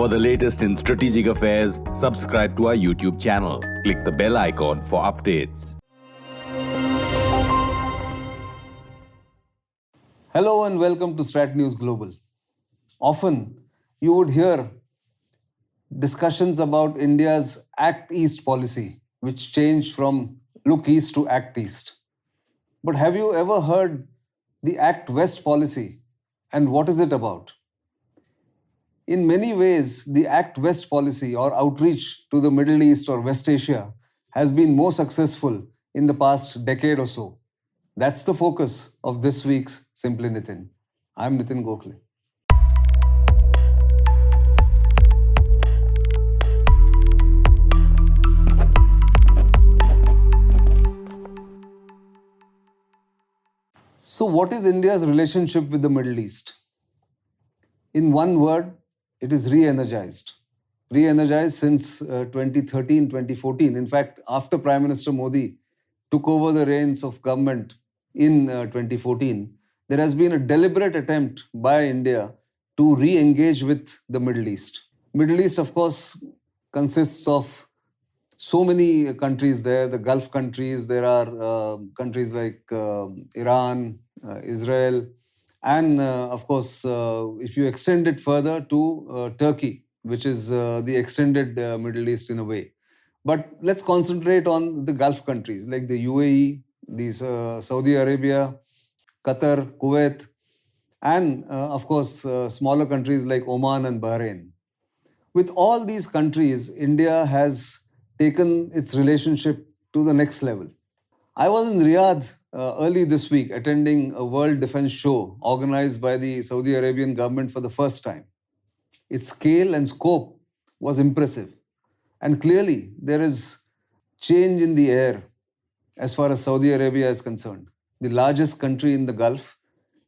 For the latest in strategic affairs, subscribe to our YouTube channel. Click the bell icon for updates. Hello and welcome to StratNews Global. Often you would hear discussions about India's Act East policy, which changed from Look East to Act East. But have you ever heard the Act West policy, and what is it about? In many ways, the Act West policy or outreach to the Middle East or West Asia has been more successful in the past decade or so. That's the focus of this week's Simply Nitin. I'm Nitin Gokhale. So, what is India's relationship with the Middle East? In one word, it is re-energized. Re-energized since 2013, 2014. In fact, after Prime Minister Modi took over the reins of government in 2014, there has been a deliberate attempt by India to re-engage with the Middle East. Middle East, of course, consists of so many countries there, the Gulf countries. There are countries like Iran, Israel, and of course, if you extend it further to Turkey, which is the extended Middle East in a way. But let's concentrate on the Gulf countries like the UAE, Saudi Arabia, Qatar, Kuwait, and of course, smaller countries like Oman and Bahrain. With all these countries, India has taken its relationship to the next level. I was in Riyadh early this week attending a World Defense Show organized by the Saudi Arabian government for the first time. Its scale and scope was impressive. And clearly, there is change in the air as far as Saudi Arabia is concerned. The largest country in the Gulf.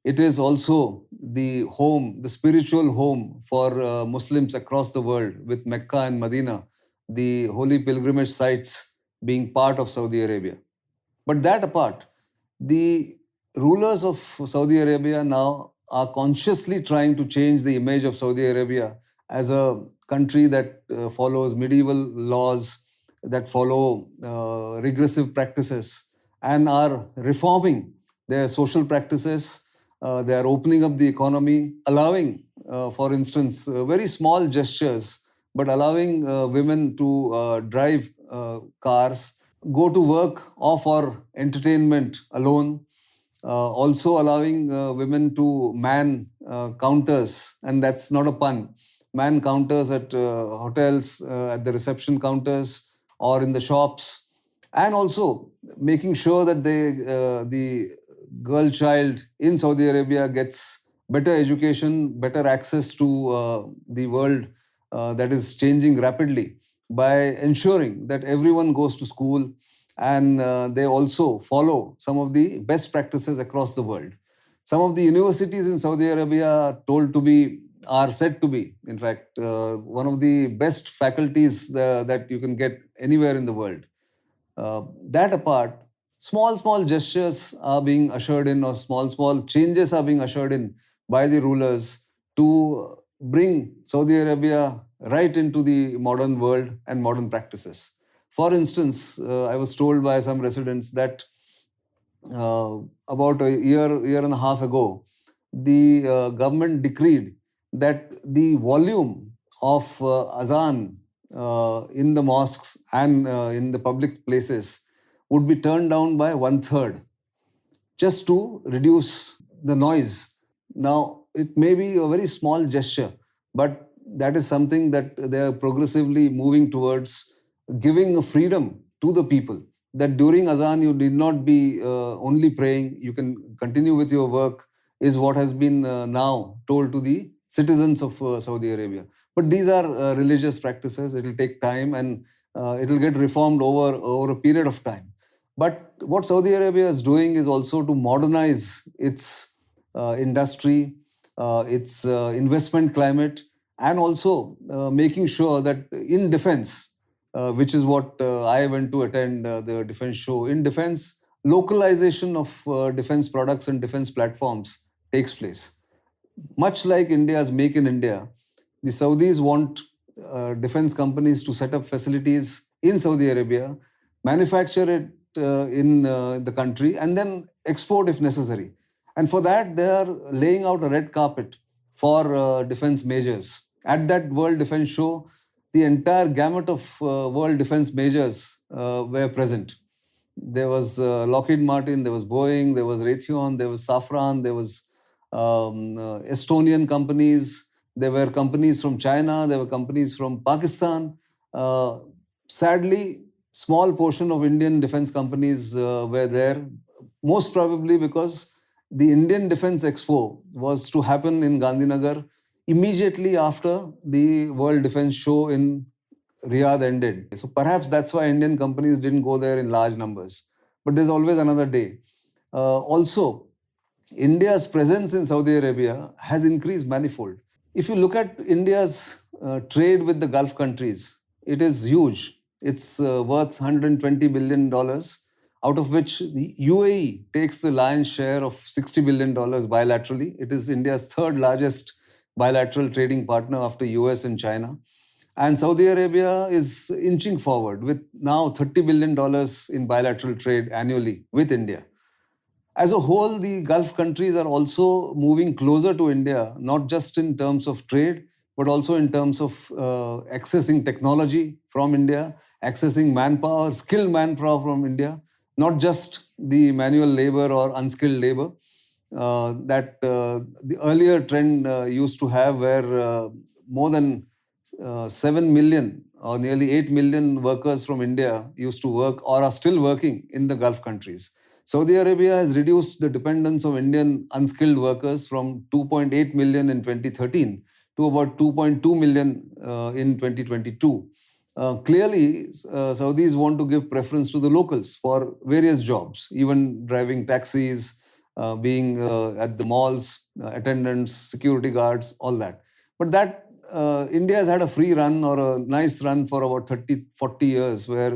It is also the home, the spiritual home for Muslims across the world, with Mecca and Medina, the holy pilgrimage sites, being part of Saudi Arabia. But that apart, the rulers of Saudi Arabia now are consciously trying to change the image of Saudi Arabia as a country that follows medieval laws, that follow regressive practices, and are reforming their social practices. They are opening up the economy, allowing, for instance, very small gestures, but allowing women to drive cars, go to work or for entertainment alone, also allowing women to man counters, and that's not a pun, man counters at hotels, at the reception counters or in the shops, and also making sure that the girl child in Saudi Arabia gets better education, better access to the world that is changing rapidly, by ensuring that everyone goes to school and they also follow some of the best practices across the world. Some of the universities in Saudi Arabia are said to be, in fact, one of the best faculties that you can get anywhere in the world. That apart, small gestures are being ushered in, or small changes are being ushered in by the rulers to bring Saudi Arabia right into the modern world and modern practices. For instance, I was told by some residents that about a year and a half ago, the government decreed that the volume of azan in the mosques and in the public places would be turned down by 1/3, just to reduce the noise. Now, it may be a very small gesture, but that is something that they are progressively moving towards, giving a freedom to the people, that during azan you need not be only praying, you can continue with your work, is what has been now told to the citizens of Saudi Arabia. But these are religious practices. It will take time, and it will get reformed over a period of time. But what Saudi Arabia is doing is also to modernize its industry, its investment climate, and also making sure that in defense, which is what I went to attend the defense show, in defense, localization of defense products and defense platforms takes place. Much like India's Make in India, The Saudis want defense companies to set up facilities in Saudi Arabia, manufacture it in the country, and then export if necessary. And for that, they are laying out a red carpet for defense majors. At that World Defense Show, the entire gamut of world defense majors were present. There was Lockheed Martin, there was Boeing, there was Raytheon, there was Safran, there was Estonian companies, there were companies from China, there were companies from Pakistan. Sadly, small portion of Indian defense companies were there, most probably because the Indian Defense Expo was to happen in Gandhinagar immediately after the World Defense Show in Riyadh ended. So perhaps that's why Indian companies didn't go there in large numbers. But there's always another day. Also, India's presence in Saudi Arabia has increased manifold. If you look at India's trade with the Gulf countries, it is huge. It's worth $120 billion, out of which the UAE takes the lion's share of $60 billion bilaterally. It is India's third largest bilateral trading partner after US and China. And Saudi Arabia is inching forward with now $30 billion in bilateral trade annually with India. As a whole, the Gulf countries are also moving closer to India, not just in terms of trade, but also in terms of accessing technology from India, accessing manpower, skilled manpower from India, not just the manual labor or unskilled labor that the earlier trend used to have, where more than 7 million or nearly 8 million workers from India used to work or are still working in the Gulf countries. Saudi Arabia has reduced the dependence of Indian unskilled workers from 2.8 million in 2013 to about 2.2 million in 2022. Clearly, Saudis want to give preference to the locals for various jobs, even driving taxis, being at the malls, attendants, security guards, all that. But that India has had a free run or a nice run for about 30, 40 years, where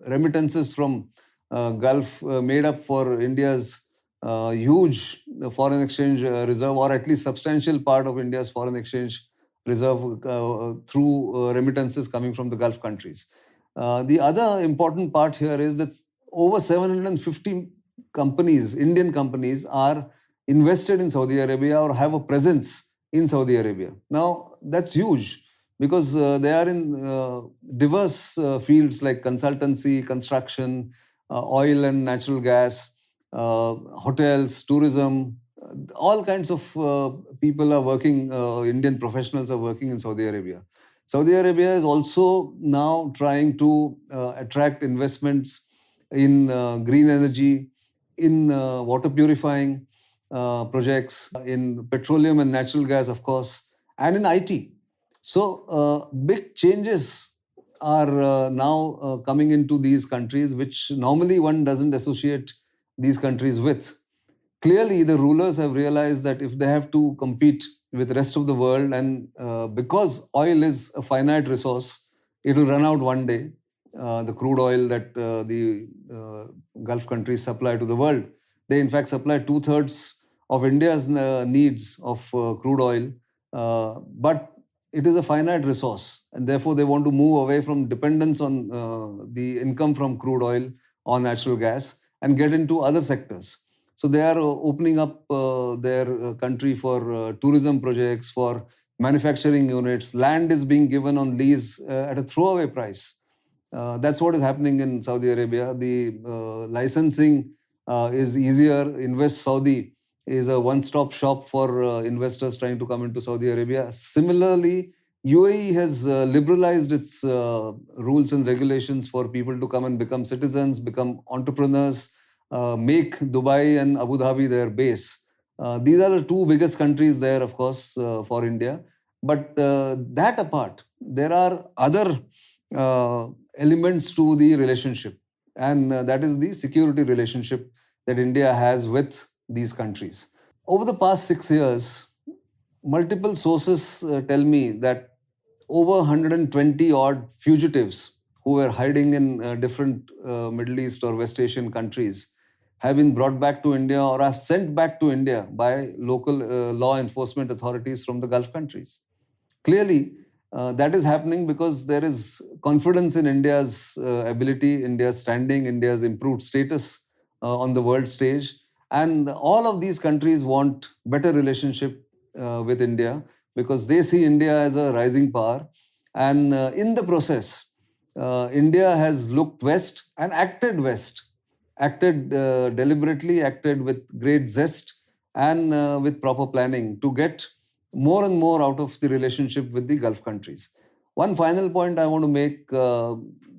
remittances from Gulf made up for India's huge foreign exchange reserve, or at least substantial part of India's foreign exchange reserve through remittances coming from the Gulf countries. The other important part here is that over 750 companies, Indian companies, are invested in Saudi Arabia or have a presence in Saudi Arabia. Now, that's huge because they are in diverse fields like consultancy, construction, oil and natural gas, hotels, tourism. All kinds of people are working, Indian professionals are working in Saudi Arabia. Saudi Arabia is also now trying to attract investments in green energy, in water purifying projects, in petroleum and natural gas, of course, and in IT. So big changes are now coming into these countries, which normally one doesn't associate these countries with. Clearly, the rulers have realized that if they have to compete with the rest of the world, and because oil is a finite resource, it will run out one day, the crude oil that the Gulf countries supply to the world. They, in fact, supply 2/3 of India's needs of crude oil, but it is a finite resource, and therefore they want to move away from dependence on the income from crude oil or natural gas and get into other sectors. So they are opening up their country for tourism projects, for manufacturing units. Land is being given on lease at a throwaway price. That's what is happening in Saudi Arabia. The licensing is easier. Invest Saudi is a one-stop shop for investors trying to come into Saudi Arabia. Similarly, UAE has liberalized its rules and regulations for people to come and become citizens, become entrepreneurs, make Dubai and Abu Dhabi their base. These are the two biggest countries there, of course, for India. But that apart, there are other elements to the relationship, and that is the security relationship that India has with these countries. Over the past 6 years, multiple sources tell me that over 120 odd fugitives who were hiding in different Middle East or West Asian countries have been brought back to India or are sent back to India by local law enforcement authorities from the Gulf countries. Clearly, that is happening because there is confidence in India's ability, India's standing, India's improved status on the world stage. And all of these countries want better relationship with India because they see India as a rising power. And in the process, India has looked west and acted west, acted deliberately, acted with great zest and with proper planning to get more and more out of the relationship with the Gulf countries. One final point I want to make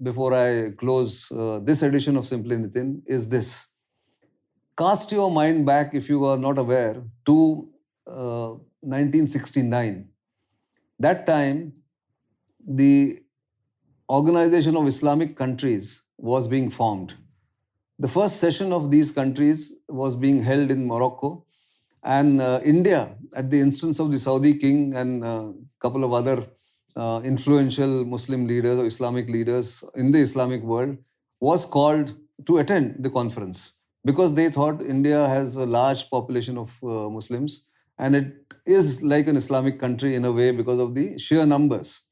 before I close this edition of Simply Nitin is this. Cast your mind back, if you are not aware, to 1969. That time, the Organization of Islamic Countries was being formed. The first session of these countries was being held in Morocco, and India, at the instance of the Saudi king and a couple of other influential Muslim leaders or Islamic leaders in the Islamic world, was called to attend the conference because they thought India has a large population of Muslims and it is like an Islamic country in a way because of the sheer numbers.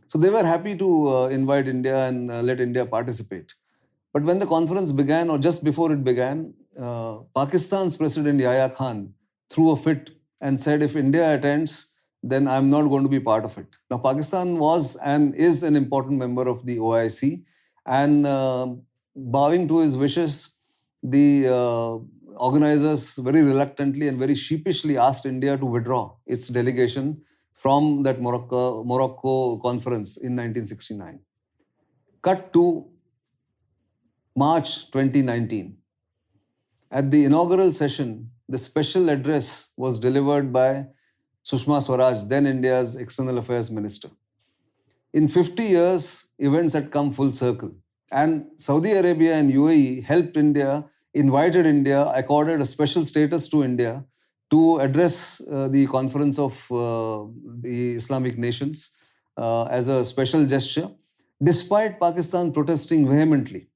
So they were happy to invite India and let India participate. But when the conference began, or just before it began, Pakistan's President Yahya Khan threw a fit and said, if India attends, then I'm not going to be part of it. Now, Pakistan was and is an important member of the OIC, and bowing to his wishes, the organizers very reluctantly and very sheepishly asked India to withdraw its delegation from that Morocco conference in 1969. Cut to March 2019. At the inaugural session, the special address was delivered by Sushma Swaraj, then India's External Affairs Minister. In 50 years, events had come full circle. And Saudi Arabia and UAE helped India, invited India, accorded a special status to India to address the conference of the Islamic nations as a special gesture, despite Pakistan protesting vehemently.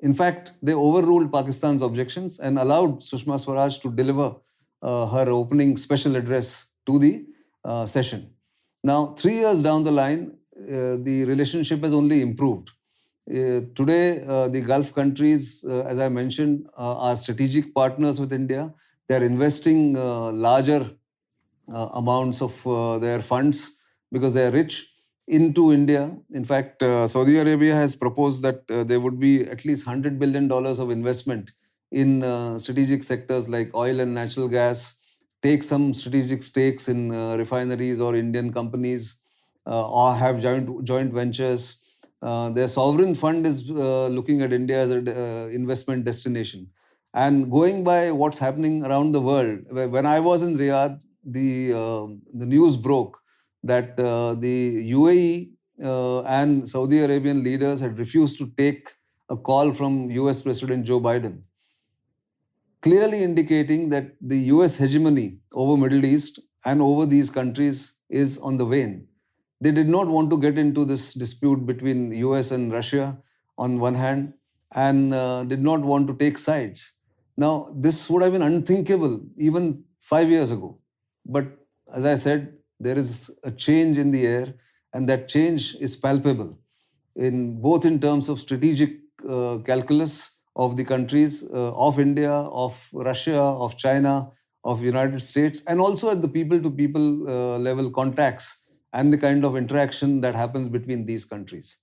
In fact, they overruled Pakistan's objections and allowed Sushma Swaraj to deliver her opening special address to the session. Now, 3 years down the line, the relationship has only improved. Today, the Gulf countries, as I mentioned, are strategic partners with India. They are investing larger amounts of their funds because they are rich into India. In fact, Saudi Arabia has proposed that there would be at least $100 billion of investment in strategic sectors like oil and natural gas, take some strategic stakes in refineries or Indian companies, or have joint ventures. Their sovereign fund is looking at India as an investment destination. And going by what's happening around the world, when I was in Riyadh, the news broke that the UAE and Saudi Arabian leaders had refused to take a call from US President Joe Biden, clearly indicating that the US hegemony over Middle East and over these countries is on the wane. They did not want to get into this dispute between US and Russia on one hand, and did not want to take sides. Now, this would have been unthinkable even 5 years ago. But as I said, there is a change in the air, and that change is palpable both in terms of strategic calculus of the countries of India, of Russia, of China, of United States, and also at the people-to-people level contacts and the kind of interaction that happens between these countries.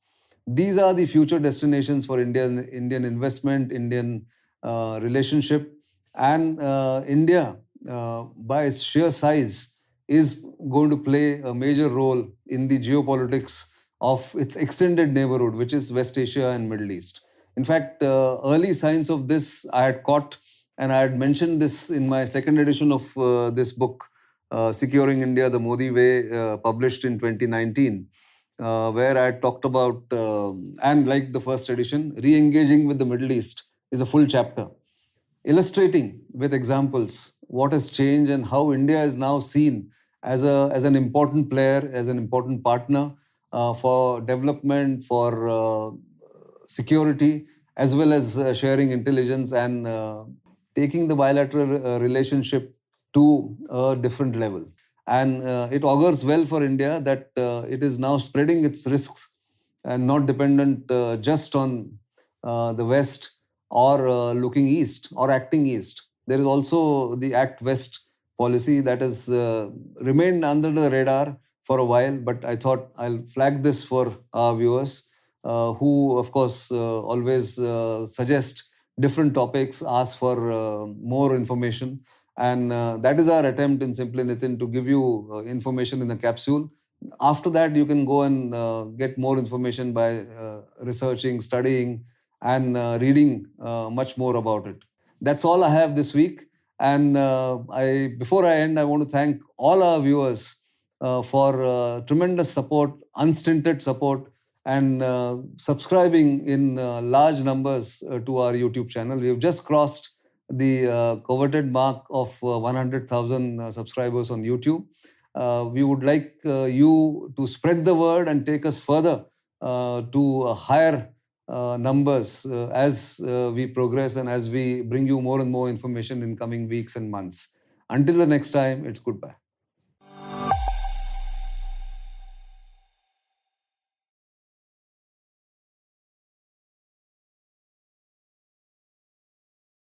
These are the future destinations for Indian investment, Indian relationship, and India, by its sheer size, is going to play a major role in the geopolitics of its extended neighborhood, which is West Asia and Middle East. In fact, early signs of this I had caught, and I had mentioned this in my second edition of this book, Securing India the Modi Way, published in 2019, where I had talked about, and like the first edition, re-engaging with the Middle East is a full chapter, illustrating with examples what has changed and how India is now seen as an important player, as an important partner for development, for security, as well as sharing intelligence and taking the bilateral relationship to a different level. And it augurs well for India that it is now spreading its risks and not dependent just on the West or looking east or acting east. There is also the Act West policy that has remained under the radar for a while, but I thought I'll flag this for our viewers who, of course, always suggest different topics, ask for more information. And that is our attempt in Simply Nitin to give you information in a capsule. After that, you can go and get more information by researching, studying, and reading much more about it. That's all I have this week. And before I end, I want to thank all our viewers for tremendous support, unstinted support, and subscribing in large numbers to our YouTube channel. We have just crossed the coveted mark of 100,000 subscribers on YouTube. We would like you to spread the word and take us further to higher numbers as we progress and as we bring you more and more information in coming weeks and months. Until the next time, it's goodbye.